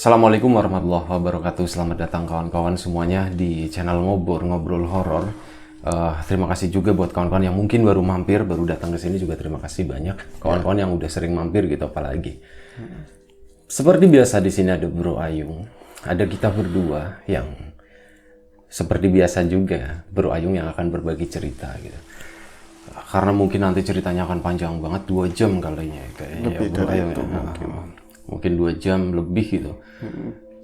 Assalamualaikum warahmatullahi wabarakatuh. Selamat datang kawan-kawan semuanya di channel Ngobrol Horor. Terima kasih juga buat kawan-kawan yang mungkin baru mampir, baru datang ke sini juga terima kasih banyak. Kawan-kawan yang udah sering mampir gitu apalagi. Seperti biasa di sini ada Bro Ayung, ada kita berdua yang seperti biasa juga Bro Ayung yang akan berbagi cerita gitu. Karena mungkin nanti ceritanya akan panjang banget, 2 jam kalinya kayaknya. Lebih ya, Bro dari Ayung itu ya. Mungkin 2 jam lebih gitu.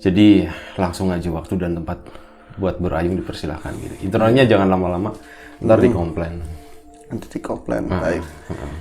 Jadi langsung aja waktu dan tempat buat Bro Ayung dipersilahkan gitu. Intronya jangan lama-lama, ntar dikomplain. Nanti di komplain. Baik.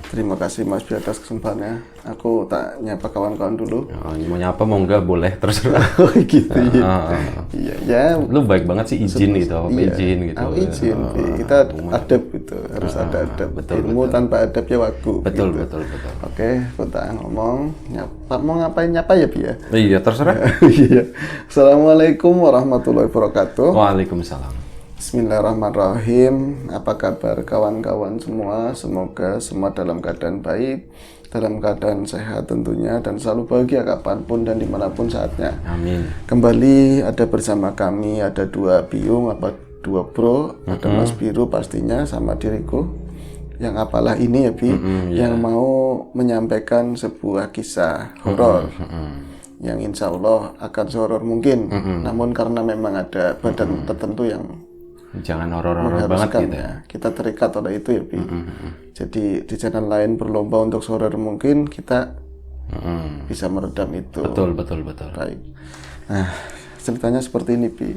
Terima kasih Mas Bi atas kesempatannya. Aku tak nyapa kawan-kawan dulu. Mau nyapa mau enggak boleh terserah. Oh gitu ya. Iya ya. Lu baik banget sih izin gitu, Iya. izin gitu. Aku izin. Kita adab gitu, harus ada adab. Ilmu tanpa adab ya wagu. Betul, gitu. betul. Oke, kita ngomong nyapa, mau ngapain nyapa ya Bi ya? Iya, terserah. Iya. Assalamualaikum warahmatullahi wabarakatuh. Waalaikumsalam. Bismillahirrahmanirrahim. Apa kabar kawan-kawan semua? Semoga semua dalam keadaan baik, dalam keadaan sehat tentunya, dan selalu bahagia kapanpun dan dimanapun saatnya. Amin. Kembali ada bersama kami, ada 2 biung, apa 2 bro, ada Mas Biru pastinya sama diriku. Yang apalah ini ya Bi, yang mau menyampaikan sebuah kisah horor. Yang insya Allah akan sehoror mungkin, namun karena memang ada badan tertentu yang Jangan horor-horor banget gitu ya. Kita terikat oleh itu ya Bi. Jadi di channel lain berlomba untuk sehoror mungkin, kita bisa meredam itu. Betul. Baik. Nah, ceritanya seperti ini Bi.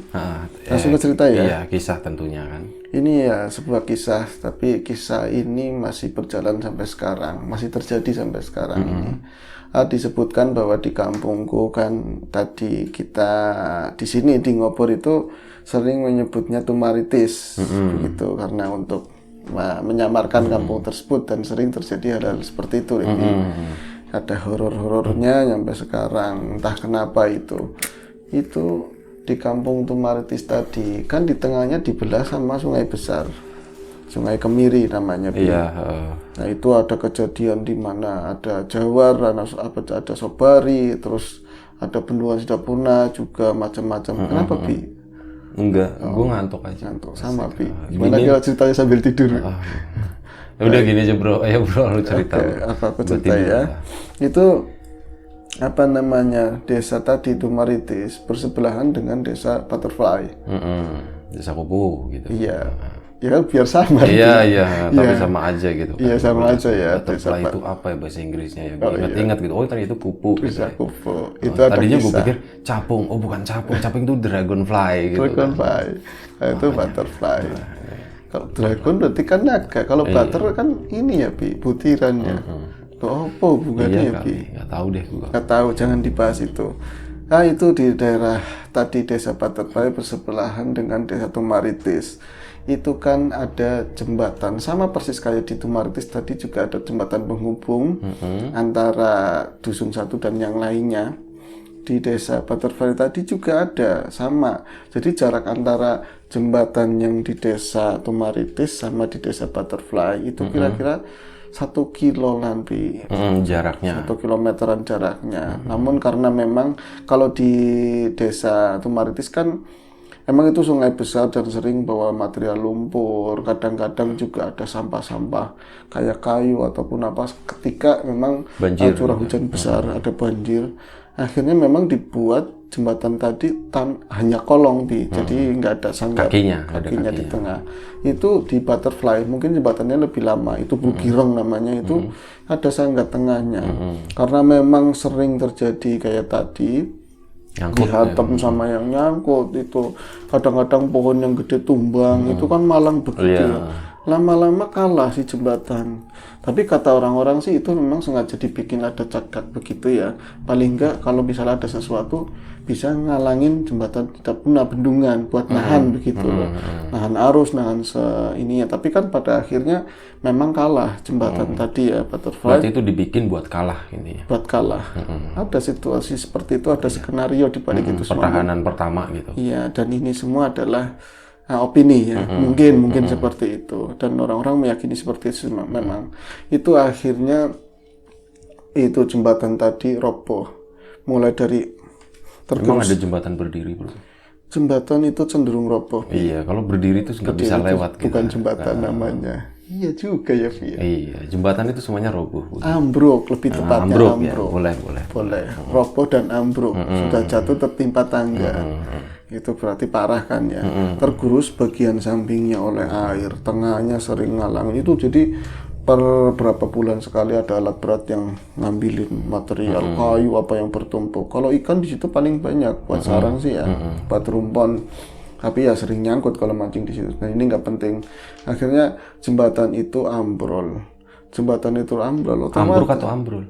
Langsung ke cerita ya. Iya, kisah tentunya kan. Ini ya sebuah kisah, tapi kisah ini masih berjalan sampai sekarang, masih terjadi sampai sekarang ini. Disebutkan bahwa di kampungku kan tadi kita di sini di Ngobor itu sering menyebutnya Tumaritis begitu, karena untuk menyamarkan kampung tersebut, dan sering terjadi hal-hal seperti itu. Ada horor-horornya sampai sekarang, entah kenapa itu di kampung Tumaritis tadi kan di tengahnya dibelah sama sungai besar, Sungai Kemiri namanya. Iya. Nah itu ada kejadian di mana ada jawar, ada sobari, terus ada bendungan Sidapuna juga macam-macam. Kenapa Bi? Enggak, gue ngantuk aja. Ngantuk sama Bi. Gimana kalau ceritanya sambil tidur? Udah gini aja Bro, ayo Bro lu cerita. Aku cerita ya. Itu apa namanya, desa tadi Tumaritis bersebelahan dengan desa Butterfly. Desa kupu gitu. Iya. Ya kan biar sama. Iya, tapi sama aja gitu. Iya sama aja ya. Butterfly itu apa ya bahasa Inggrisnya ya? Ingat gitu. Oh ternyata itu kupu. Desa Gitu. kupu. Itu ada Tadinya gue kisah. pikir capung. Oh bukan capung itu dragonfly gitu. Dragonfly. Nah, itu butterfly. Kalau dragon berarti kan naga. Kalau butter kan ini ya Bi, butirannya. Tuh apa hubungannya ya Bi? Nggak tahu deh gue. Nggak tahu, jangan dibahas itu. Nah itu di daerah tadi desa Butterfly bersebelahan dengan desa Tumaritis. Itu kan ada jembatan, sama persis kayak di Tumaritis tadi juga ada jembatan penghubung antara dusun satu dan yang lainnya. Di desa Butterfly tadi juga ada, sama. Jadi jarak antara jembatan yang di desa Tumaritis sama di desa Butterfly itu kira-kira 1 kilo nanti. Jaraknya. 1 kilometeran jaraknya. Namun karena memang kalau di desa Tumaritis kan emang itu sungai besar dan sering bawa material lumpur, kadang-kadang juga ada sampah-sampah kayak kayu ataupun apa, ketika memang curah hujan besar, ada banjir, akhirnya memang dibuat jembatan tadi hanya kolong Bi, jadi nggak ada sanggar kakinya di tengah. Itu di Butterfly mungkin jembatannya lebih lama, itu Bugirong namanya, itu ada sanggar tengahnya. Karena memang sering terjadi kayak tadi, dihantam sama yang nyangkut itu, kadang-kadang pohon yang gede tumbang, itu kan malang begitu. Lama-lama kalah si jembatan. Tapi kata orang-orang sih itu memang sengaja dibikin ada cagak begitu ya. Paling enggak kalau misalnya ada sesuatu bisa ngalangin jembatan tidak punya bendungan buat nahan begitu. Nahan arus, nahan ininya. Tapi kan pada akhirnya memang kalah jembatan tadi ya, Butterfly. Berarti itu dibikin buat kalah ini. Buat kalah. Ada situasi seperti itu, ada skenario di balik itu semua. Pertahanan pertama gitu. Iya, dan ini semua adalah opini ya, mungkin seperti itu, dan orang-orang meyakini seperti itu. Memang itu akhirnya itu jembatan tadi roboh, mulai dari Emang ada jembatan berdiri, bro? Jembatan itu cenderung roboh. Iya, kalau berdiri itu nggak bisa lewat gitu. Bukan jembatan namanya. Iya juga ya, Vi. Iya, jembatan itu semuanya roboh. Ambruk lebih tepatnya. Ambruk ya, boleh. Boleh. Roboh dan ambruk. Sudah jatuh tertimpa tangga. Itu berarti parah kan ya. Tergerus bagian sampingnya oleh air, tengahnya sering ngalang. Itu jadi per berapa bulan sekali ada alat berat yang ngambilin material kayu apa yang bertumpuk. Kalau ikan di situ paling banyak buat sarang sih ya, buat rumpon. Tapi ya sering nyangkut kalau mancing di situ. Nah ini nggak penting. Akhirnya jembatan itu ambrol. Ambruk atau ambrol?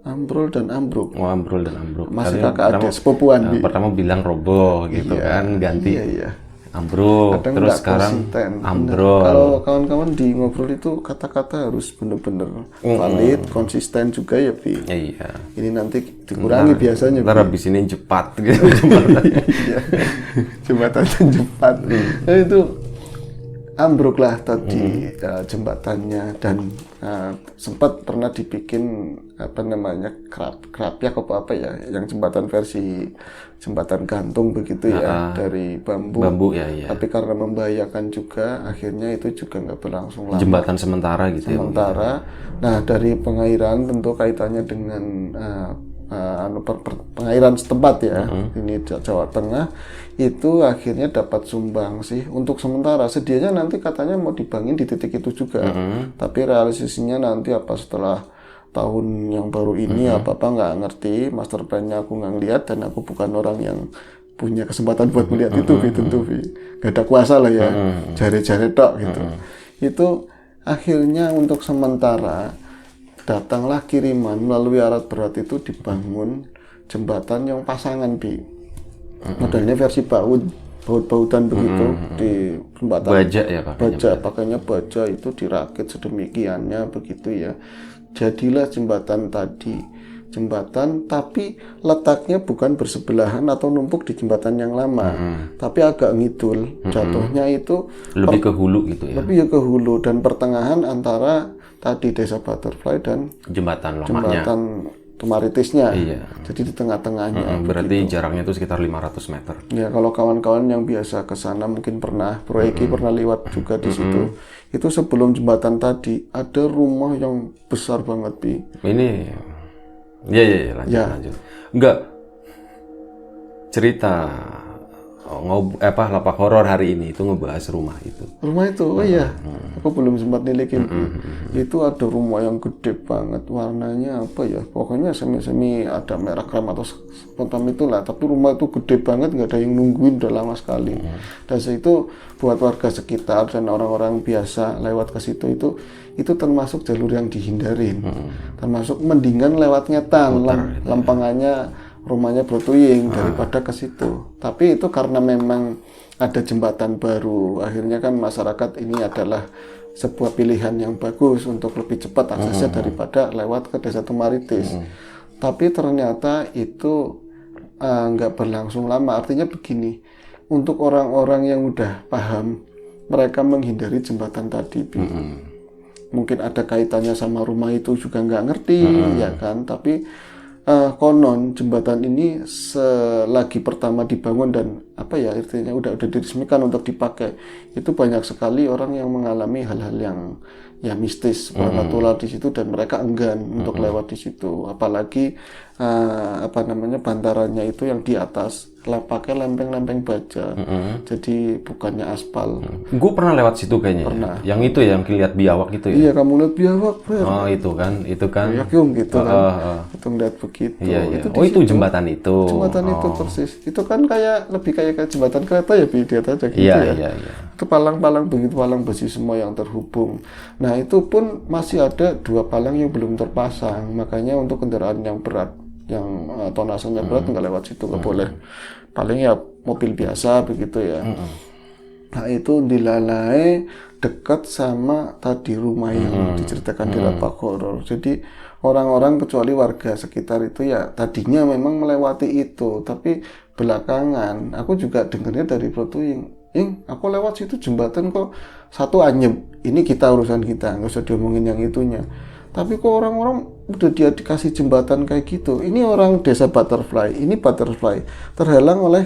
Ambrol dan ambruk. Oh, ambrol dan ambruk. Masih kakak adik sepupuan. Pertama bilang roboh gitu kan, ganti Iya. ambruk, Kadang terus nggak sekarang konsisten. ambrol. Kalau kawan-kawan di ngobrol itu kata-kata harus bener-bener valid, konsisten juga ya, Bi. Iya. Ini nanti dikurangi biasanya. Ntar habis ini cepat gitu jembatannya. Iya. Jembatannya cepat. Nah, itu ambruk lah tadi jembatannya dan sempat pernah dibikin apa namanya kerapyak apa ya, yang jembatan versi jembatan gantung begitu ya, dari bambu ya. Tapi karena membahayakan juga akhirnya itu juga nggak berlangsung lama. Jembatan sementara gitu Sementara. Nah dari pengairan tentu kaitannya dengan pengairan setempat ya, ini Jawa Tengah, itu akhirnya dapat sumbang sih untuk sementara. Sedianya nanti katanya mau dibangun di titik itu juga, tapi realisasinya nanti apa setelah tahun yang baru ini apa nggak ngerti. Master plan-nya aku nggak lihat dan aku bukan orang yang punya kesempatan buat melihat itu, tentu nggak ada kuasa lah ya, jare-jare tok gitu. Itu akhirnya untuk sementara datanglah kiriman melalui alat berat itu dibangun jembatan yang pasangan, Bi. Modelnya versi baut-bautan begitu di jembatan. Baja ya Pak? Baja, pakainya baja itu dirakit sedemikiannya begitu ya. Jadilah jembatan tadi. Jembatan tapi letaknya bukan bersebelahan atau numpuk di jembatan yang lama, tapi agak ngidul. Jatuhnya itu lebih ke hulu gitu ya. Lebih ke hulu dan pertengahan antara tadi Desa Butterfly dan jembatan lamanya. Jembatan Tumaritisnya. Iya. Jadi di tengah-tengahnya. Berarti jaraknya itu sekitar 500 meter. Ya kalau kawan-kawan yang biasa ke sana mungkin pernah, Bro Eki pernah lewat juga di situ. Itu sebelum jembatan tadi ada rumah yang besar banget, Bi. Ini ya lanjut. Enggak cerita lapak horor hari ini itu ngebahas rumah itu. Rumah itu, oh iya, aku belum sempat nilikin. Itu ada rumah yang gede banget, warnanya apa ya? Pokoknya semi ada merah krem atau semacam itulah. Tapi rumah itu gede banget, nggak ada yang nungguin udah lama sekali. Dan itu buat warga sekitar dan orang-orang biasa lewat ke situ itu termasuk jalur yang dihindarin. Termasuk mendingan lewat Ngetan, lempangannya rumahnya Brotuying daripada ke situ. Tapi itu karena memang ada jembatan baru, akhirnya kan masyarakat ini adalah sebuah pilihan yang bagus untuk lebih cepat aksesnya daripada lewat ke Desa Tumaritis. Tapi ternyata itu nggak berlangsung lama. Artinya begini, untuk orang-orang yang udah paham, mereka menghindari jembatan tadi. Mungkin ada kaitannya sama rumah itu juga nggak ngerti, ya kan? Tapi konon jembatan ini selagi pertama dibangun dan artinya udah diresmikan untuk dipakai, itu banyak sekali orang yang mengalami hal-hal yang mistis, supernatural di situ dan mereka enggan untuk lewat di situ. Apalagi bantarannya itu yang di atas pakai lempeng-lempeng baja, jadi bukannya aspal. Gue pernah lewat situ kayaknya. Pernah. Yang itu yang lihat biawak itu ya. Iya, kamu lihat biawak. Oh itu kan. Yakyung gitu kan. Itu ngeliat begitu. Iya. Itu jembatan itu. Jembatan itu persis. Itu kan lebih kayak jembatan kereta ya, Bi, dia aja gitu ya. Iya. Itu palang-palang begitu, palang besi semua yang terhubung. Nah itu pun masih ada 2 palang yang belum terpasang. Makanya untuk kendaraan yang berat, yang tonasenya berat nggak lewat situ, nggak boleh. Paling ya mobil biasa begitu ya. Nah itu dilalai dekat sama tadi rumah yang diceritakan di lapak horor. Jadi orang-orang kecuali warga sekitar itu ya tadinya memang melewati itu, tapi belakangan aku juga dengarnya dari Brotuying, aku lewat situ jembatan kok satu anyep. Ini urusan kita, nggak usah diomongin yang itunya. Tapi kok orang-orang udah dia dikasih jembatan kayak gitu. Ini orang desa Butterfly, ini Butterfly terhalang oleh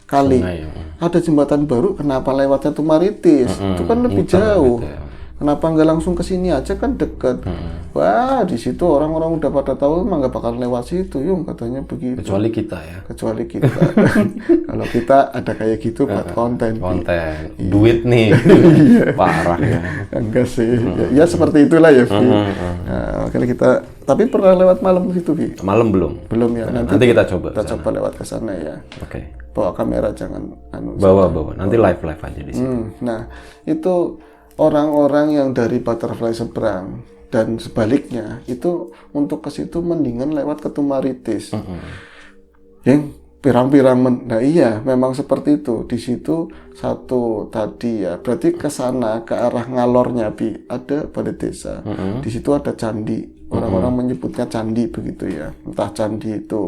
kali. Sungai, Ada jembatan baru, kenapa lewatnya Tumaritis? Itu kan lebih muter jauh. gitu ya. Kenapa nggak langsung ke sini aja, kan dekat. Wah, di situ orang-orang udah pada tahu emang nggak bakal lewat situ, Yung, katanya begitu. Kecuali kita ya. Kecuali kita. Kalau kita ada kayak gitu buat konten. Konten, duit nih, parah ya. Enggak sih, ya seperti itulah ya, Vi. Nah, makanya kita, tapi pernah lewat malam situ, Vi? Malam belum? Belum ya, Nanti kita coba. kita coba lewat ke sana ya. Oke. Bawa kamera, jangan Bawa. Nanti live aja di sini. Nah, itu orang-orang yang dari Butterfly seberang dan sebaliknya itu untuk ke situ mendingan lewat ke Tumaritis. Yang pirang-pirang nah iya, memang seperti itu. Di situ satu tadi ya, berarti ke sana ke arah ngalornya Bi, ada balai desa. Di situ ada candi. Orang-orang menyebutnya candi begitu ya. Entah candi itu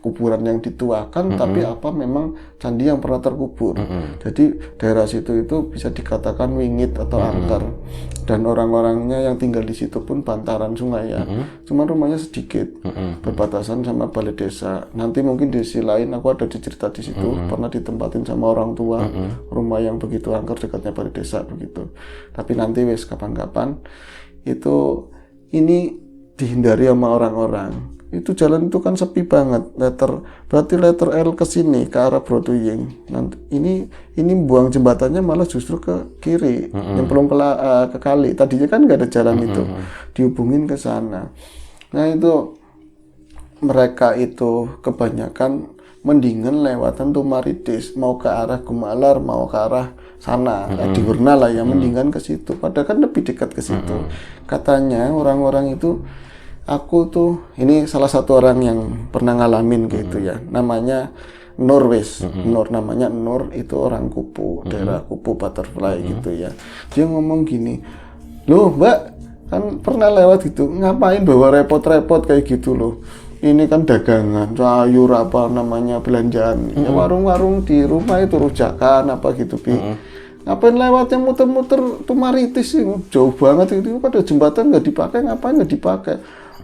kuburan yang dituakan, tapi apa memang candi yang pernah terkubur. Jadi daerah situ itu bisa dikatakan wingit atau angker, dan orang-orangnya yang tinggal di situ pun bantaran sungai ya. Cuman rumahnya sedikit, berbatasan sama balai desa. Nanti mungkin di sisi lain aku ada cerita di situ, pernah ditempatin sama orang tua, rumah yang begitu angker dekatnya balai desa begitu. Tapi nanti wes kapan-kapan itu ini dihindari sama orang-orang. Itu jalan itu kan sepi banget, berarti letter L ke sini ke arah Broduying. Nanti ini buang jembatannya malah justru ke kiri, nyemplung ke kali. Tadinya kan nggak ada jalan itu, dihubungin ke sana. Nah itu mereka itu kebanyakan mendingan lewatan Tumaritis, mau ke arah Gumalar, mau ke arah sana, di Wurna lah ya, mendingan ke situ. Padahal kan lebih dekat ke situ. Katanya orang-orang itu, aku tuh, ini salah satu orang yang pernah ngalamin gitu ya, namanya Nur namanya Nur, itu orang Kupu, daerah Kupu Butterfly gitu ya. Dia ngomong gini, loh Mbak, kan pernah lewat gitu, ngapain bawa repot-repot kayak gitu loh. Ini kan dagangan, sayur apa namanya, belanjaan, ya warung-warung di rumah itu, rujakan apa gitu, Bi. Ngapain lewatnya muter-muter Tumaritis sih, jauh banget itu, ada jembatan nggak dipakai, ngapain nggak dipakai?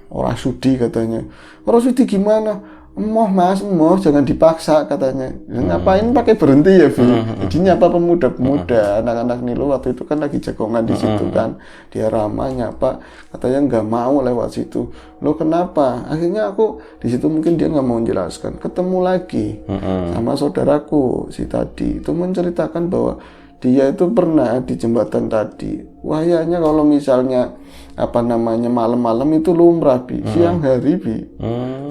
Orang sudi katanya. Orang sudi gimana? Emoh mas, jangan dipaksa katanya. Ngapain pakai berhenti ya, Vi? Jadinya apa, pemuda-pemuda, anak-anak Nilo waktu itu kan lagi jagongan di situ kan. Dia ramah nyapa, katanya nggak mau lewat situ. Lo kenapa? Akhirnya aku di situ, mungkin dia nggak mau menjelaskan. Ketemu lagi sama saudaraku si tadi, itu menceritakan bahwa dia itu pernah di jembatan tadi. Wahayanya kalau misalnya apa namanya malam-malam itu lumrah, Bi. Siang hari, Bi.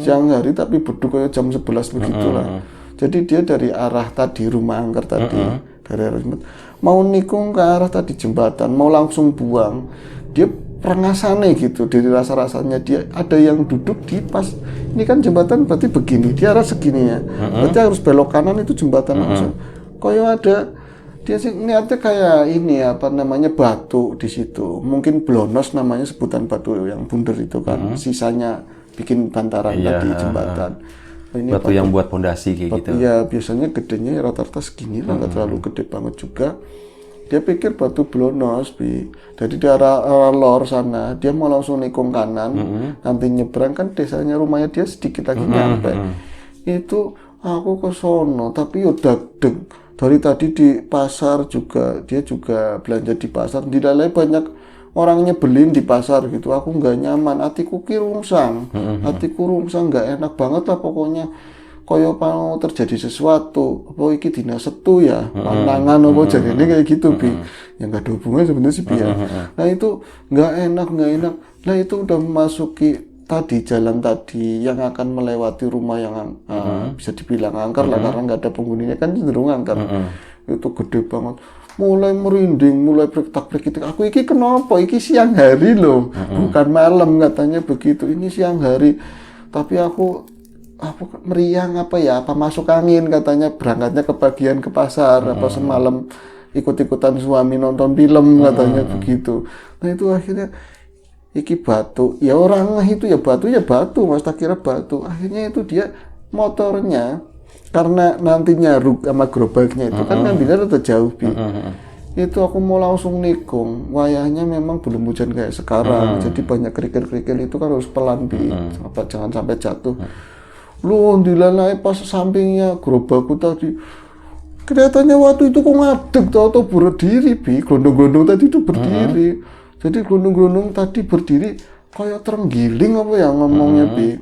Siang hari tapi beduk kayak jam 11 begitulah. Jadi dia dari arah tadi rumah angker tadi, dari arah jembatan, mau nikung ke arah tadi jembatan, mau langsung buang. Dia perengasane gitu, dari rasa-rasanya dia ada yang duduk di pas, ini kan jembatan berarti begini, dia arah segini ya. Berarti harus belok kanan, itu jembatan langsung. Koyo ada, dia sih niatnya kayak ini apa namanya, batu di situ, mungkin blonos namanya, sebutan batu yang bundar itu kan, sisanya bikin bantaran tadi jembatan. Ini batu yang buat pondasi kayak gitu. Iya, biasanya gedenya ya rata-rata segini lah, nggak terlalu gede banget juga. Dia pikir batu blonos, Bi. Jadi di arah lor sana, dia mau langsung nikung kanan, nanti nyebrang kan desanya, rumahnya dia sedikit lagi nyampe. Itu aku ke sono, tapi udah dari tadi di pasar juga, dia juga belanja di pasar, di dalamnya banyak orang nyebelin di pasar gitu. Aku nggak nyaman, hatiku rungsang, nggak enak banget lah pokoknya. Koyo mau terjadi sesuatu, apa iki dina Setu ya, pantangan apa jadinya kayak gitu, Bi. Yang nggak ada hubungannya sebenarnya sih, Bi ya. Nah itu nggak enak. Nah itu udah memasuki tadi jalan tadi yang akan melewati rumah yang bisa dibilang angker lah, karena nggak ada penghuninya kan, cenderung angker. Itu gede banget, mulai merinding, mulai berketak-berketik. Aku iki kenapa? Iki siang hari loh, bukan malam katanya begitu. Ini siang hari, tapi aku meriang apa ya? Apa masuk angin katanya, berangkatnya kebagian ke pasar, apa semalam ikut-ikutan suami nonton film katanya begitu. Nah itu akhirnya iki batu, ya orang itu ya batu mas, tak kira batu. Akhirnya itu dia motornya, karena nanti nyaruk sama gerobaknya itu kan ngambilnya rada jauh, Bi. itu aku mau langsung nikung. Wayahnya memang belum hujan kayak sekarang, jadi banyak kerikil-kerikil itu kan harus pelan Bi, apa jangan sampai jatuh. Lu dilalai pas sampingnya gerobakku tadi, kelihatannya waktu itu kok ngadeg, tau berdiri Bi, gelondong-gelondong tadi itu berdiri. Jadi gelondong-gelondong tadi berdiri kayak terenggiling apa ya ngomongnya Bi.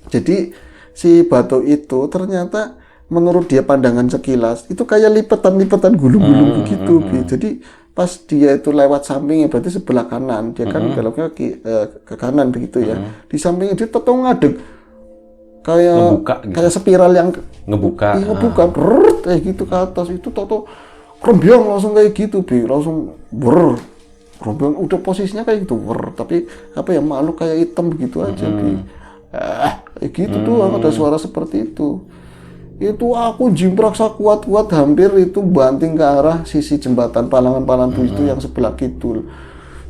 Jadi si batu itu ternyata menurut dia pandangan sekilas itu kayak lipetan-lipetan gulung-gulung begitu Bi. Jadi pas dia itu lewat sampingnya berarti sebelah kanan, dia kan beloknya ke kanan begitu ya. Di sampingnya dia tetap ngadeg kayak Ngebuka gitu. kayak spiral yang Ngebuka. ngebuka brrrt, kayak gitu ke atas. Itu toto krombyong langsung kayak gitu Bi, langsung brrr. Krombyong udah posisinya kayak gitu brrr, tapi apa ya makhluk kayak hitam begitu aja Bi. Kayak gitu doang, ada suara seperti itu. Itu aku jimprak sekuat-kuat hampir itu banting ke arah sisi jembatan Palangan-Palangan itu yang sebelah kidul.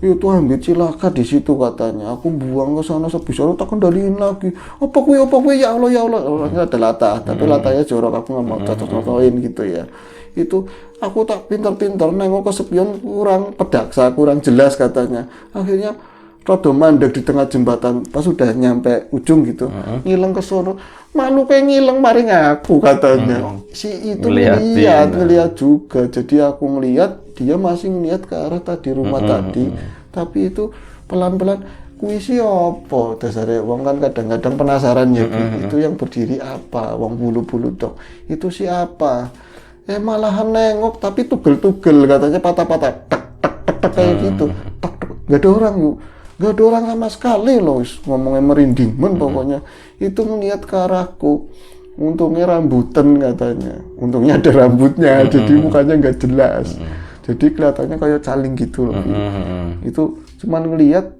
Itu hampir cilaka di situ katanya. Aku buang ke sana sebisa tak kendaliin lagi. Apa kuwi ya Allah. Orangnya ada latah, tapi latahnya jorok, aku nggak mau cocok-cocokin gitu ya. Itu aku tak pintar-pintar nengok ke spion kurang pedaksa, kurang jelas katanya. Akhirnya rada mandek di tengah jembatan, pas sudah nyampe ujung gitu, ngilang ke sono, malu kayak ngilang maring aku katanya. Si itu ngeliat juga, jadi aku ngeliat dia masih ngeliat ke arah tadi rumah tadi, tapi itu pelan-pelan kuwi si apa dasare wong kan kadang-kadang penasaran ya itu yang berdiri apa, wong bulu-bulu dok, itu si apa? Malahan nengok tapi tugel-tugel katanya patah-patah, tak kayak gitu, tak, nggak ada orang yuk. Gak ada orang sama sekali loh, ngomongnya merinding pokoknya. Itu ngeliat ke arahku, untungnya rambutan katanya, untungnya ada rambutnya, jadi mukanya nggak jelas, jadi kelihatannya kayak caling gitu loh. Itu cuman ngeliat,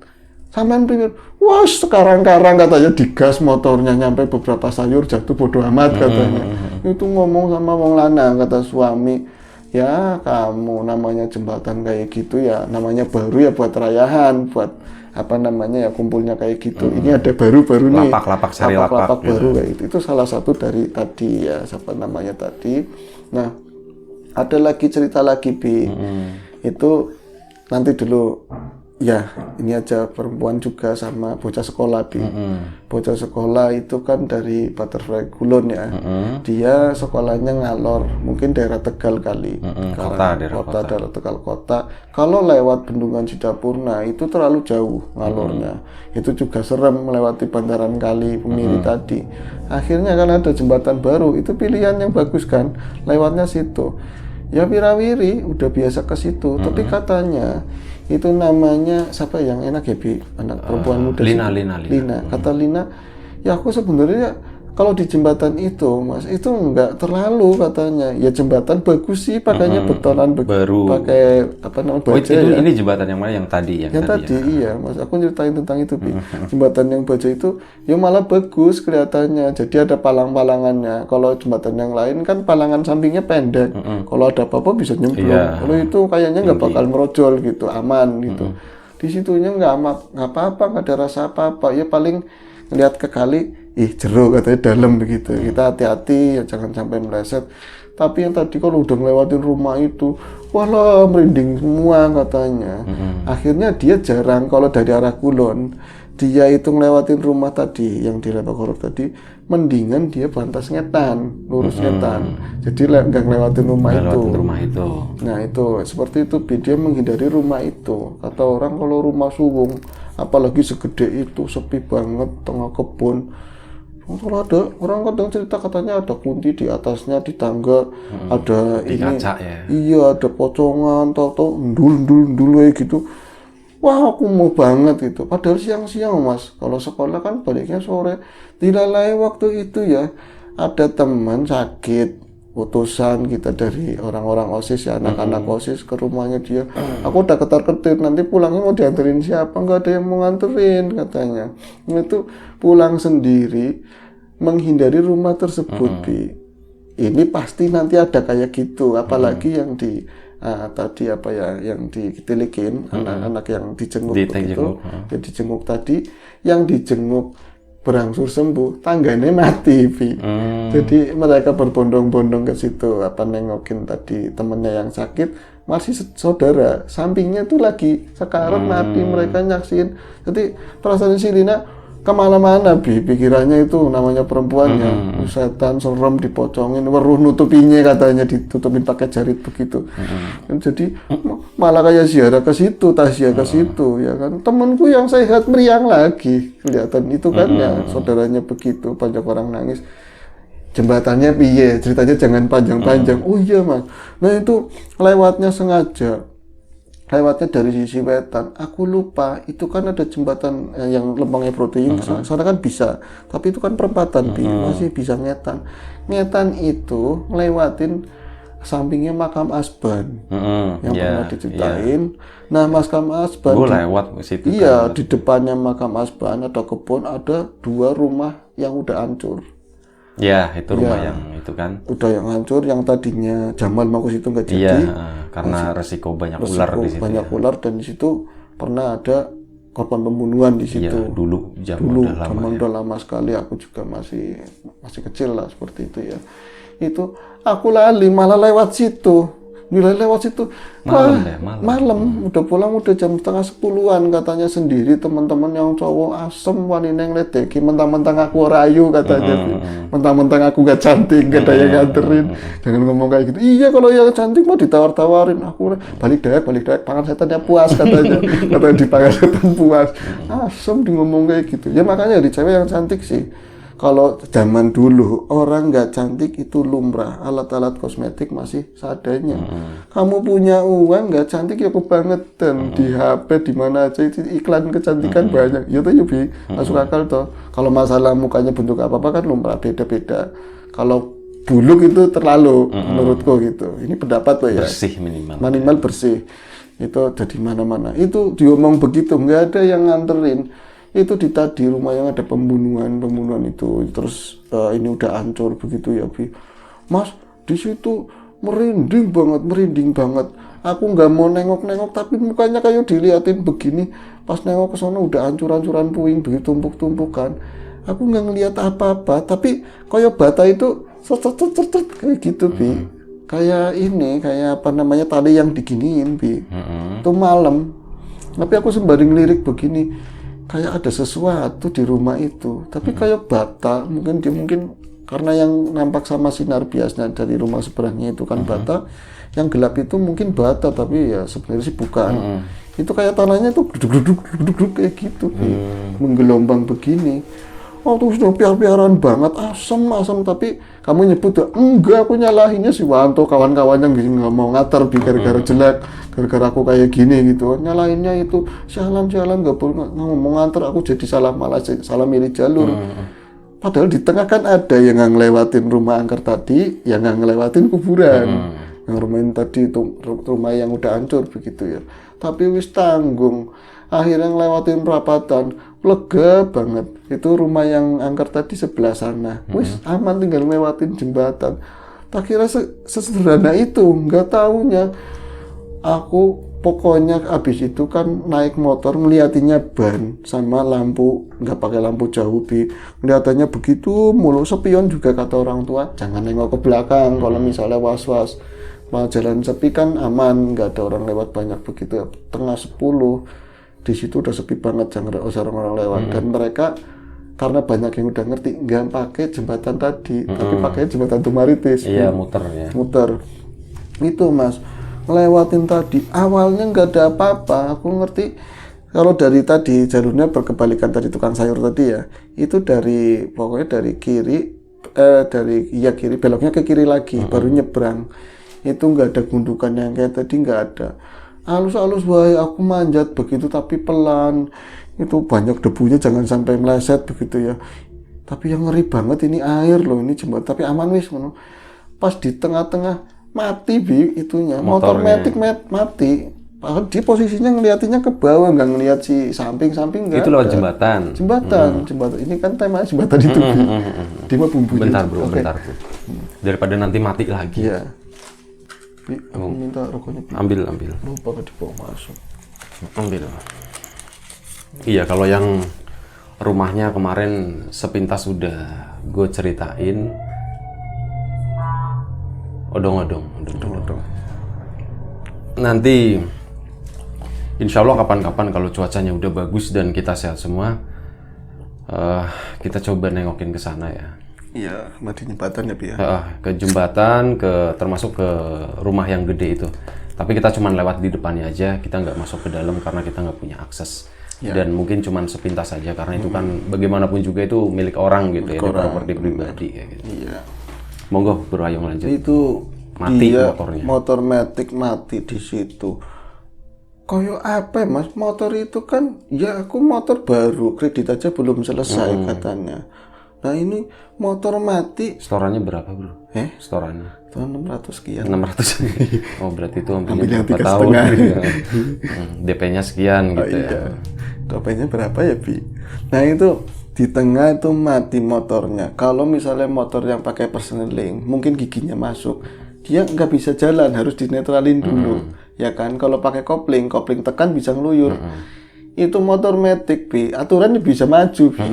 sampean pikir, wah sekarang-karang katanya digas motornya nyampe beberapa sayur jatuh bodo amat katanya. Itu ngomong sama wong lanang, kata suami, ya kamu namanya jembatan kayak gitu ya, namanya baru ya buat rayahan, buat apa namanya ya kumpulnya kayak gitu. Ini ada baru-baru nih, lapak sari lapak baru kayak gitu. Itu salah satu dari tadi ya, siapa namanya tadi. Nah, ada lagi cerita lagi Bi. Itu nanti dulu ya, ini aja perempuan juga sama bocah sekolah Bi. Bocah sekolah itu kan dari Butterfly Kulon ya. Dia sekolahnya ngalor, mungkin daerah Tegal kali. Daerah Tegal kota. Kalau lewat Bendungan Sidapurna itu terlalu jauh ngalornya. Itu juga serem melewati bantaran kali Pemiri tadi. Akhirnya kan ada jembatan baru, itu pilihan yang bagus kan, lewatnya situ. Ya wirawiri udah biasa ke situ, tapi katanya itu namanya siapa yang enak ya Bi, anak perempuan muda Lina. Kata Lina, ya aku sebenarnya kalau di jembatan itu Mas itu enggak terlalu katanya, ya jembatan bagus sih pakainya betonan baru, pakai apa namanya baja itu, ya. ini jembatan yang mana yang tadi yang tadi iya Mas, aku ceritain tentang itu Bi. Jembatan yang baja itu ya malah bagus kelihatannya, jadi ada palang-palangannya. Kalau jembatan yang lain kan palangan sampingnya pendek, kalau ada apa-apa bisa nyemplung. Kalau itu kayaknya nggak bakal merojol gitu, aman gitu. Di situnya nggak apa-apa, nggak ada rasa apa-apa, ya paling ngeliat ke kali, jeruk katanya dalam begitu. Kita hati-hati ya jangan sampai meleset. Tapi yang tadi kalau udah ngelewatin rumah itu, walah merinding semua katanya. Akhirnya dia jarang, kalau dari arah Kulon, dia itu ngelewatin rumah tadi, yang di Lebak Horor tadi, mendingan dia bantas ngetan, lurus ngetan. Jadi nggak ngelewatin rumah itu. Nah itu, seperti itu, dia menghindari rumah itu. Kata orang kalau rumah Suwung, apalagi segede itu, sepi banget, tengah kebun. Kalau ada orang kadang cerita katanya ada kunti di atasnya, di tangga, ada di ini, kaca, ya. Iya ada pocongan, tau ndul kayak gitu. Wah aku mau banget gitu. Padahal siang-siang Mas, kalau sekolah kan baliknya sore. Tidak lain waktu itu ya, ada teman sakit, utusan kita dari orang-orang OSIS ya, anak-anak OSIS ke rumahnya dia. Aku udah ketar-ketir, nanti pulangnya mau dianterin siapa? Nggak ada yang mau nganterin katanya. Itu pulang sendiri, menghindari rumah tersebut. Ini pasti nanti ada kayak gitu, apalagi yang di tadi apa ya, yang ditilikin, anak-anak yang dijenguk begitu, yang dijenguk tadi, yang dijenguk berangsur sembuh, tangganya mati, Bi. Jadi mereka berbondong-bondong ke situ, nengokin tadi temennya yang sakit, masih saudara, sampingnya tuh lagi sekarang mati, mereka nyaksiin. Jadi perasaan si Lina kemana-mana, Bi, pikirannya itu namanya perempuannya, setan serem dipocongin, weruh nutupinya katanya ditutupin pakai jarit begitu. Jadi malah kayak ziarah ke situ, tasya ke situ, ya kan. Temenku yang sehat meriang lagi, kelihatan itu kan ya, saudaranya begitu, banyak orang nangis. Jembatannya piye, ceritanya jangan panjang-panjang. Oh iya Mas, nah itu lewatnya sengaja. Lewatnya dari sisi wetan, aku lupa itu kan ada jembatan yang lempengnya protein, sana kan bisa, tapi itu kan perempatan, masih bisa ngetan. Ngetan itu lewatin sampingnya makam Asban, yang pernah diceritain. Nah, makam Asban, lewat situ. Iya, di depannya makam Asban ada kebun, ada 2 rumah yang udah hancur. Ya, itu rumah yang itu kan. Udah yang hancur, yang tadinya Jamal mau ke situ nggak jadi. Iya, karena resiko banyak ular di situ. Banyak ular, dan di situ pernah ada korban pembunuhan di situ. Iya, dulu zaman udah lama sekali, aku juga masih kecil lah seperti itu ya. Itu aku lali malah lewat situ. Malam udah pulang udah jam 9:30-an katanya, sendiri teman-teman yang cowok asem wani neng ledeki, mentang-mentang aku rayu katanya, mentang-mentang aku gak cantik, gak ada yang nganterin. Jangan ngomong kayak gitu. Iya, kalau yang cantik mau ditawar-tawarin, aku balik dek pangan setannya puas katanya. Katanya dipangan setan puas. Asem di ngomong kayak gitu. Ya makanya di cewek yang cantik sih. Kalau zaman dulu orang nggak cantik itu lumrah, alat-alat kosmetik masih seadanya. Kamu punya uang nggak cantik ya kebangetan, di HP di mana aja itu iklan kecantikan banyak. Ya tuh Yubi, masuk akal toh. Kalau masalah mukanya bentuk apa kan lumrah, beda-beda. Kalau buluk itu terlalu menurutku gitu. Ini pendapat loh ya. Bersih minimal bersih. Itu jadi mana-mana. Itu diomong begitu, nggak ada yang nganterin. Itu di tadi rumah yang ada pembunuhan itu, terus ini udah hancur begitu ya, Bi. Mas, di situ merinding banget. Aku nggak mau nengok-nengok, tapi mukanya kayak diliatin begini. Pas nengok ke sana udah hancur-hancuran puing, begitu tumpuk-tumpukan. Aku nggak ngeliat apa-apa, tapi kayak bata itu cet kayak gitu, Bi. Kayak tali yang diginiin, Bi. Itu malam. Tapi aku sembari ngelirik begini, kayak ada sesuatu di rumah itu, tapi kayak bata, mungkin karena yang nampak sama sinar biasnya dari rumah seberangnya itu kan bata, yang gelap itu mungkin bata, tapi ya sebenarnya sih bukan. Itu kayak tanahnya tuh duduk kayak gitu, menggelombang begini. Oh tuh sudah piar-piaran banget, asem, tapi kamu nyebut ya, enggak, aku nyalahinnya si Wanto, kawan-kawannya nggak mau ngatar, gara-gara jelek, gara-gara aku kayak gini gitu, nyalahinnya itu, sialan nggak boleh ngomong ngantar, aku jadi salah milih jalur. Padahal di tengah kan ada yang nggak ngelewatin rumah angker tadi, yang nggak ngelewatin kuburan. Yang rumah ini tadi itu rumah yang udah hancur begitu ya. Tapi wis tanggung. Akhirnya ngelewatin perapatan, lega banget. Itu rumah yang angker tadi sebelah sana. Wis aman, tinggal ngelewatin jembatan. Tak kira sesederhana itu, nggak taunya. Aku pokoknya abis itu kan naik motor ngeliatinnya ban sama lampu, nggak pakai lampu jauh, Bi. Ngeliatannya begitu mulu, spion juga kata orang tua, jangan nengok ke belakang kalau misalnya was-was. Mau jalan sepi kan aman, nggak ada orang lewat banyak begitu. Tengah 10, di situ udah sepi banget, jangan ada orang lewat. Dan mereka karena banyak yang udah ngerti, nggak pakai jembatan tadi, tapi pakai jembatan Tumaritis. Iya, muter ya. Muter. Itu Mas. Ngelewatin tadi, awalnya nggak ada apa-apa, aku ngerti kalau dari tadi jalurnya berkebalikan tadi tukang sayur tadi ya, itu pokoknya dari kiri, kiri, beloknya ke kiri lagi, baru nyebrang, itu nggak ada gundukan yang kayak tadi, nggak ada, halus-halus, wah aku manjat begitu tapi pelan, itu banyak debunya, jangan sampai meleset begitu ya, tapi yang ngeri banget ini air loh, ini jembatan, tapi aman wis, pas di tengah-tengah mati, Bi, itunya motor metik mati, di posisinya ngeliatinnya ke bawah, nggak ngeliat si samping-samping, nggak itu lewat jembatan ini kan tema jembatan itu, Bi. Di mah bumbunya bentar bro. Daripada nanti mati lagi ya, Bi, aku minta rokoknya, Bi. ambil lupa dibawa masuk, ambil. Iya, kalau yang rumahnya kemarin sepintas udah gue ceritain. Odong. Nanti insya Allah kapan-kapan kalau cuacanya udah bagus dan kita sehat semua, kita coba nengokin ke sana ya. Iya, di jembatan ya, Bi ya. Ke jembatan, termasuk ke rumah yang gede itu. Tapi kita cuma lewat di depannya aja, kita nggak masuk ke dalam karena kita nggak punya akses. Ya. Dan mungkin cuma sepintas saja karena itu kan bagaimanapun juga itu milik orang gitu, ya, properti pribadi kayak gitu. Iya. Monggo Bro Ayong lanjut. Itu Mati dia motornya. motor matic mati di situ. Koyo apa Mas? Motor itu kan ya aku motor baru, kredit aja belum selesai katanya. Nah ini motor mati. Setorannya berapa Bro? Setorannya? Tahun 600 sekian. 600. Oh berarti itu Ambil yang berapa 3,5. tahun? DP-nya sekian gitu ya. DP-nya berapa ya Bi? Nah itu di tengah itu mati motornya. Kalau misalnya motor yang pakai persneling, mungkin giginya masuk, dia nggak bisa jalan, harus dinetralin dulu. Ya kan, kalau pakai kopling tekan bisa ngeluyur. Itu motor matic Bi, aturannya bisa maju Bi.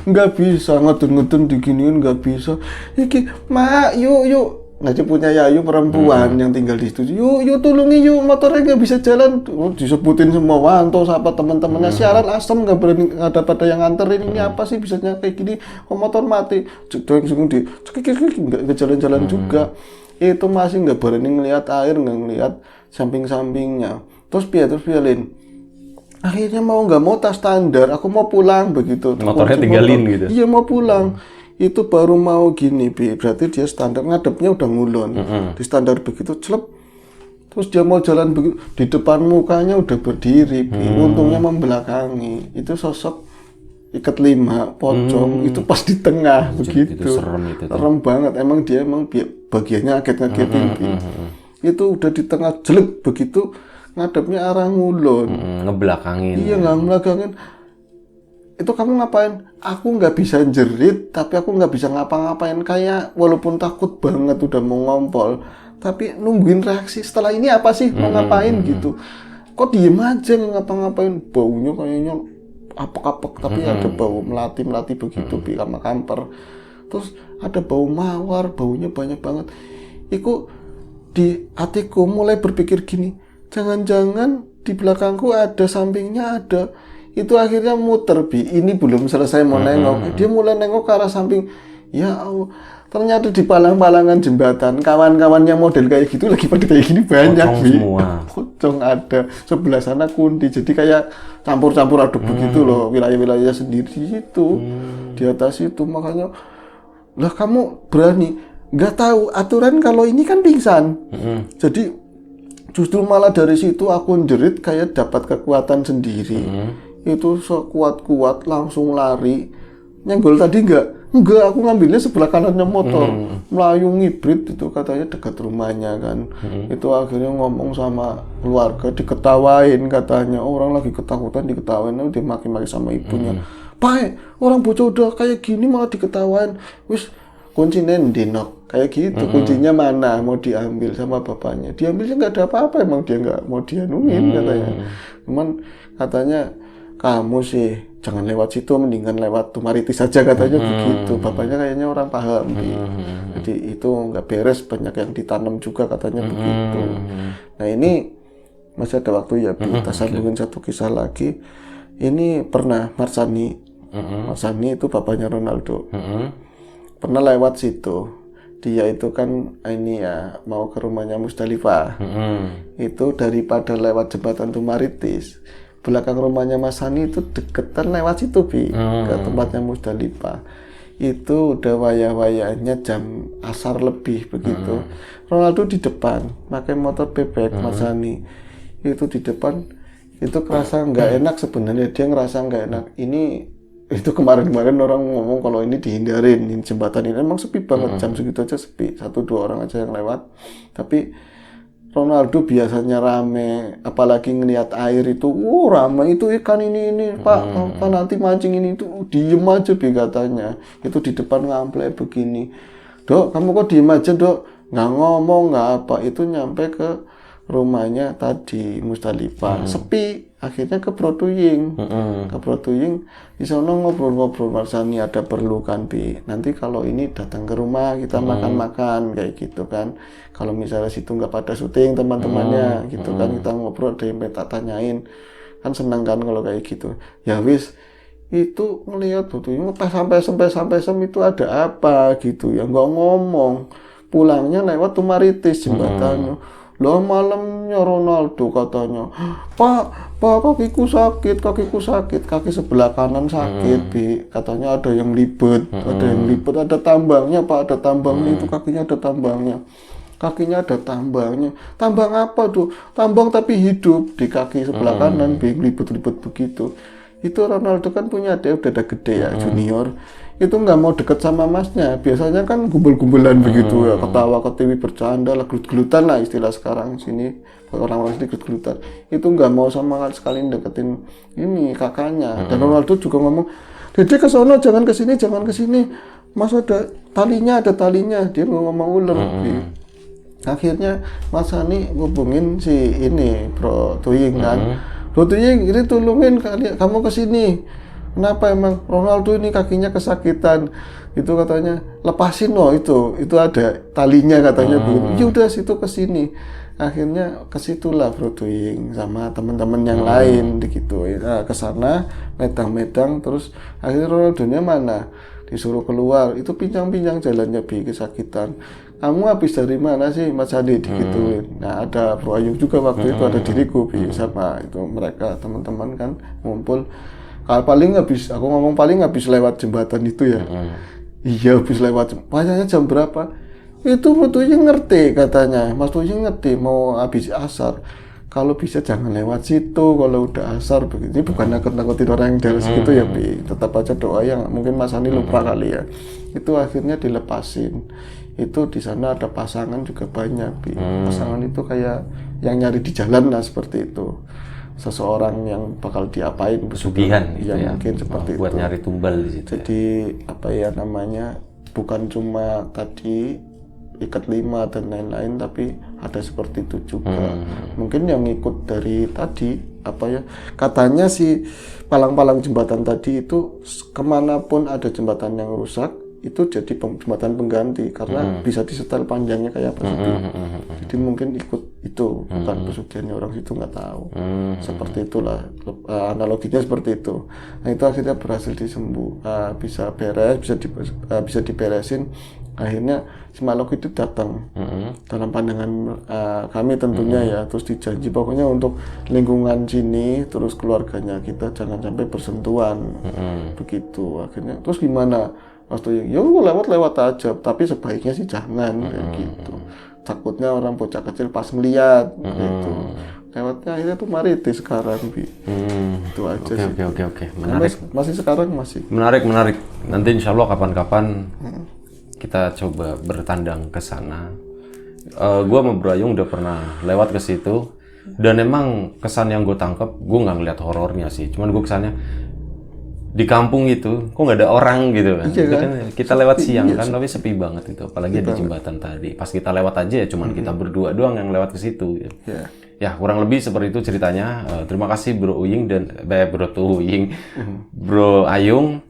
Nggak bisa ngedun-ngedun diginiin, nggak bisa. Iki mak yuk Ngaji punya Yayu perempuan yang tinggal di situ. Yuk tolongi yuk, motornya nggak bisa jalan. Disebutin semua Wanto siapa teman-temannya, siaran asem nggak berani, nggak ada pada yang nganterin. Ini apa sih bisanya kayak gini, kok motor mati. Nggak jalan-jalan juga. Itu masih nggak berani ngelihat air, nggak ngelihat samping-sampingnya. Terus Lin, akhirnya mau nggak mau tas standar, aku mau pulang begitu. Motornya tinggalin gitu. Iya mau pulang. Itu baru mau gini Bi, berarti dia standar ngadepnya udah ngulon. Di standar begitu celep. Terus dia mau jalan begitu, di depan mukanya udah berdiri Bi. Untungnya membelakangi. Itu sosok ikat 5 pocong itu pas di tengah begitu. Itu serem itu. Serem banget. Emang dia bagiannya ngaget-ngagetin Bi. Itu udah di tengah jelek begitu, ngadepnya arah ngulon. Ngebelakangin. Iya, nggak ngebelakangin. Itu kamu ngapain? Aku nggak bisa jerit, tapi aku nggak bisa ngapa-ngapain. Kayak walaupun takut banget udah mau ngompol, tapi nungguin reaksi setelah ini apa sih, mau ngapain gitu. Kok diem aja nggak ngapa-ngapain? Baunya kayaknya apek-apek, tapi ada bau melati begitu Bi, sama kamper. Terus ada bau mawar, baunya banyak banget. Itu di hatiku mulai berpikir gini, jangan-jangan di belakangku ada, sampingnya ada. Itu akhirnya muter Bi, ini belum selesai mau nengok, dia mulai nengok ke arah samping. Ya Allah, ternyata di palang-palangan jembatan kawan-kawannya model kayak gitu lagi pada kayak gini banyak Bi. Pocong ada, sebelah sana kunti, jadi kayak campur-campur aduk begitu loh, wilayah-wilayah sendiri itu di atas itu. Makanya lah kamu berani, nggak tahu aturan kalau ini kan pingsan. Jadi justru malah dari situ aku jerit kayak dapat kekuatan sendiri. Itu sekuat-kuat langsung lari. Nyenggol tadi enggak, aku ngambilnya sebelah kanannya motor. Melayu ngibrit itu katanya dekat rumahnya kan. Itu akhirnya ngomong sama keluarga, diketawain katanya. Orang lagi ketakutan diketawain, dia maki-maki sama ibunya. Pak, orang bocah udah kayak gini malah diketawain. Wis kuncinya dinok kayak gitu. Kuncinya mana mau diambil sama bapaknya. Diambilnya nggak ada apa-apa, emang dia nggak mau dianuin katanya. Cuman katanya kamu sih jangan lewat situ, mendingan lewat Tumaritis saja katanya begitu. Bapaknya kayaknya orang paham. Jadi itu nggak beres, banyak yang ditanam juga katanya begitu. Nah ini masih ada waktu ya, kita sambungin satu kisah lagi. Ini pernah Marsani itu bapaknya Ronaldo. Pernah lewat situ. Dia itu kan ini ya mau ke rumahnya Musdalifah. Itu daripada lewat jembatan Tumaritis, belakang rumahnya Mas Hani itu deketan lewat situ Bi, ke tempatnya Musdalifah. Itu udah wayah-wayahnya jam asar lebih begitu. Ronaldo di depan pakai motor bebek Mas Hani. Itu di depan, itu kerasa nggak enak sebenarnya, dia ngerasa nggak enak. Itu kemarin-kemarin orang ngomong kalau ini dihindarin, ini jembatan ini emang sepi banget, jam segitu aja sepi, 1-2 orang aja yang lewat. Tapi Ronaldo biasanya rame, apalagi ngelihat air itu, rame itu ikan ini Pak, apa nanti mancing ini itu diem aja Bi katanya. Itu di depan ngamplek begini. Dok, kamu kok diem aja Dok? Nggak ngomong, nggak apa. Itu nyampe ke rumahnya tadi Musdalifah, sepi. akhirnya ke Bro Tuying. Ke Bro Tuying di sana ngobrol-ngobrol, Mas Sani ada perlu kan Bi, nanti kalau ini datang ke rumah kita makan-makan kayak gitu kan, kalau misalnya situ nggak pada syuting teman-temannya gitu kan, kita ngobrol, ada yang tak tanyain kan, senang kan kalau kayak gitu. Ya wis, itu ngelihat Bro Tuying sampai itu ada apa gitu ya, nggak ngomong, pulangnya lewat Tumaritis jembatannya. Lah malamnya Ronaldo katanya, Pak, kakiku sakit, kaki sebelah kanan sakit, Bi. Katanya ada yang libet, ada tambangnya, Pak, ada tambangnya, itu kakinya ada tambangnya. Kakinya ada tambangnya. Tambang apa tuh? Tambang tapi hidup di kaki sebelah kanan, Bi, libet-libet begitu. Itu Ronaldo kan punya adik udah gede ya, junior. Itu nggak mau deket sama masnya, biasanya kan gumbel-gumbelan begitu ya, ketawa ketiwi bercanda lah, gelut-gelutan lah istilah sekarang sini, orang-orang sini gelut-gelutan. Itu nggak mau sama sekali deketin ini kakaknya. Dan Ronaldo juga ngomong, Dede ke sono, jangan ke sini, Mas ada talinya, dia ngomong ular. Akhirnya Mas Sani ngubungin si ini Bro Tuying kan, Bro Tuying ini tolongin kamu ke sini. Kenapa emang Ronaldo ini kakinya kesakitan? Itu katanya lepasin loh, itu ada talinya katanya begitu. Ya udah situ ke sini. Akhirnya ke situlah Bro Tuying sama teman-teman yang lain gitu. Nah, ke sana medang-medang, terus akhirnya Ronaldo-nya mana? Disuruh keluar. Itu pincang-pincang jalannya, Bi, kesakitan. Kamu habis dari mana sih Mas Adi digituin? Nah, ada Bro Ayung juga waktu itu, ada diriku, Bi, sama itu mereka teman-teman kan ngumpul. Kalau paling habis lewat jembatan itu ya. Iya, habis lewat. Makanya jam berapa? Itu Bro Tuying ngerti katanya. Mas Tuying ngerti mau habis asar. Kalau bisa jangan lewat situ kalau udah asar begitu. Ini bukan nakut-nakutin orang yang dari situ ya, Bi. Tetap aja doa yang mungkin Mas Sani lupa kali ya. Itu akhirnya dilepasin. Itu di sana ada pasangan juga banyak, Bi. Pasangan itu kayak yang nyari di jalan lah, seperti itu. Seseorang yang bakal diapain, pesugihan gitu ya, mungkin seperti buat itu. nyari tumbal di situ. Jadi apa ya namanya, bukan cuma tadi ikat 5 dan lain-lain, tapi ada seperti itu juga. Mungkin yang ikut dari tadi apa ya, katanya si palang-palang jembatan tadi itu kemanapun ada jembatan yang rusak itu jadi jembatan pengganti, karena bisa disetel panjangnya kayak apa situ. Jadi mungkin ikut itu, bukan pesugihannya orang situ, nggak tahu. Seperti itulah analoginya, seperti itu. Nah, itu akhirnya berhasil bisa beres, bisa diberesin. Akhirnya si makhluk itu datang dalam pandangan kami tentunya ya, terus dijanji pokoknya untuk lingkungan sini terus keluarganya kita jangan sampai bersentuhan begitu. Akhirnya terus gimana Mas Tuying? Ya lewat aja, tapi sebaiknya sih jangan kayak gitu. Takutnya orang bocah kecil pas ngeliat gitu. Lewatnya akhirnya tuh Tumaritis sekarang, Bi. Itu aja sih. Oke. Menarik. Masih sekarang masih. Menarik. Nanti insya Allah kapan-kapan kita coba bertandang ke sana. Gua sama Bro Ayung udah pernah lewat ke situ, dan emang kesan yang gue tangkap, gue nggak ngeliat horornya sih, cuman gue kesannya di kampung itu kok nggak ada orang gitu kan. Iya, kan? Kita lewat siang kan, tapi sepi banget itu, apalagi di jembatan tadi. Pas kita lewat aja ya cuman kita berdua doang yang lewat ke situ gitu. Ya kurang lebih seperti itu ceritanya. Terima kasih Bro Uying dan Bro Ayung.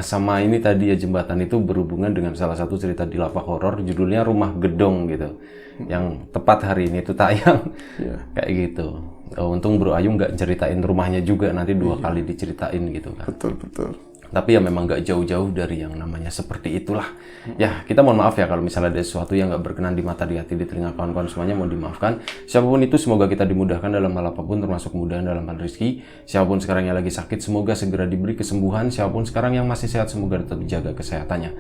Sama ini tadi ya, jembatan itu berhubungan dengan salah satu cerita di Lapak Horor, judulnya Rumah Gedong gitu, yang tepat hari ini tuh tayang. Kayak gitu. Untung Bro Ayung nggak ceritain rumahnya juga, nanti 2 kali diceritain gitu kan. Betul. Tapi ya memang nggak jauh-jauh dari yang namanya seperti itulah. Ya, kita mohon maaf ya kalau misalnya ada sesuatu yang nggak berkenan di mata, di hati, di telinga kawan-kawan semuanya, mohon dimaafkan. Siapapun itu, semoga kita dimudahkan dalam hal apapun, termasuk kemudahan dalam hal rezeki. Siapapun sekarang yang lagi sakit, semoga segera diberi kesembuhan. Siapapun sekarang yang masih sehat, semoga tetap dijaga kesehatannya.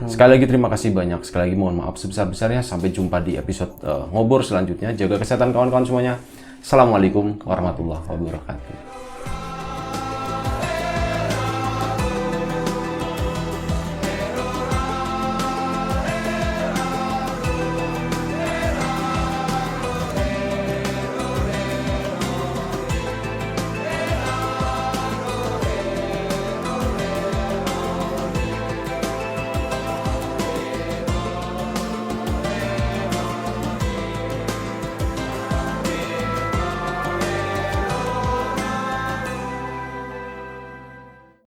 Sekali lagi terima kasih banyak. Sekali lagi mohon maaf sebesar-besarnya. Sampai jumpa di episode Ngobor selanjutnya. Jaga kesehatan kawan-kawan semuanya. Assalamualaikum warahmatullahi wabarakatuh.